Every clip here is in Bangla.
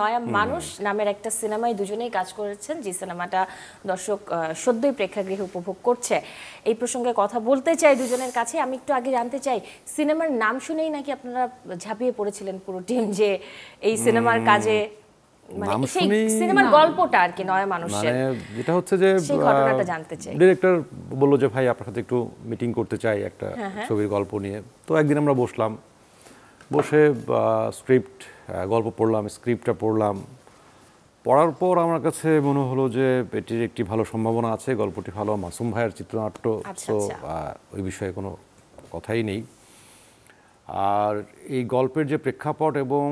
নয়া মানুষ নামের একটা সিনেমায় দুজনেই কাজ করেছেন, যে সিনেমাটা দর্শক সদ্যই প্রেক্ষাগৃহে উপভোগ করছে। এই প্রসঙ্গে কথা বলতে চাই দুজনের কাছে। আমি একটু আগে জানতে চাই, সিনেমার নাম শুনেই নাকি আপনারা ঝাঁপিয়ে পড়েছিলেন পুরো টিম যে এই সিনেমার কাজে, মানে সেই সিনেমার গল্পটা আর কি নয়া মানুষের, মানে যেটা হচ্ছে যে সেই ঘটনাটা জানতে চাই। ডিরেক্টর বলল যে ভাই আপনার সাথে একটু মিটিং করতে চাই একটা ছবির গল্প নিয়ে। তো একদিন আমরা বসলাম, বসে স্ক্রিপ্ট গল্প পড়লাম, স্ক্রিপ্টটা পড়লাম। পড়ার পর আমার কাছে মনে হলো যে এটির একটি ভালো সম্ভাবনা আছে, গল্পটি ভালো, মাসুম ভাইয়ের চিত্রনাট্য, তো ওই বিষয়ে কোনো কথাই নেই। আর এই গল্পের যে প্রেক্ষাপট এবং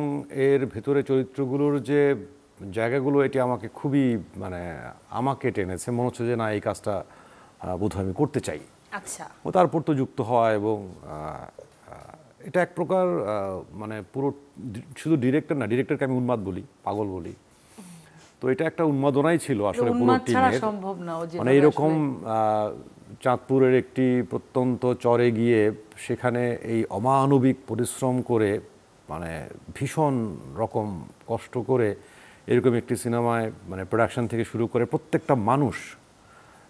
এর ভেতরে চরিত্রগুলোর যে জায়গাগুলো, এটি আমাকে খুবই মানে আমাকে টেনেছে। মনে হচ্ছে যে না, এই কাজটা বোধহয় আমি করতে চাই। আচ্ছা, ও তারপর তো যুক্ত হওয়া এবং এটা এক প্রকার মানে পুরো শুধু ডিরেক্টর না, ডিরেক্টরকে আমি উন্মাদ বলি, পাগল বলি। তো এটা একটা উন্মাদনাই ছিল আসলে পুরো টিমের। মানে এরকম চাঁদপুরের একটি প্রত্যন্ত চরে গিয়ে সেখানে এই অমানবিক পরিশ্রম করে, মানে ভীষণ রকম কষ্ট করে এরকম একটি সিনেমায় মানে প্রোডাকশন থেকে শুরু করে প্রত্যেকটা মানুষ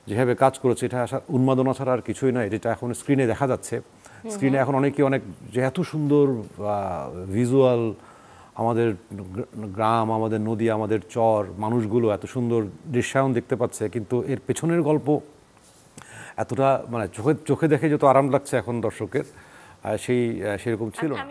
যেভাবে কাজ করেছে, এটা উন্মাদনা ছাড়া আর কিছুই নয়। যেটা এখন স্ক্রিনে দেখা যাচ্ছে, স্ক্রিনে এখন অনেকে অনেক যে এত সুন্দর ভিজুয়াল, আমাদের গ্রাম, আমাদের নদী, আমাদের চর, মানুষগুলো এত সুন্দর দৃশ্যায়ন দেখতে পাচ্ছে, কিন্তু এর পেছনের গল্প এতটা মানে চোখে চোখে দেখে যত আরাম লাগছে এখন দর্শকের, সেরকম ছিল না।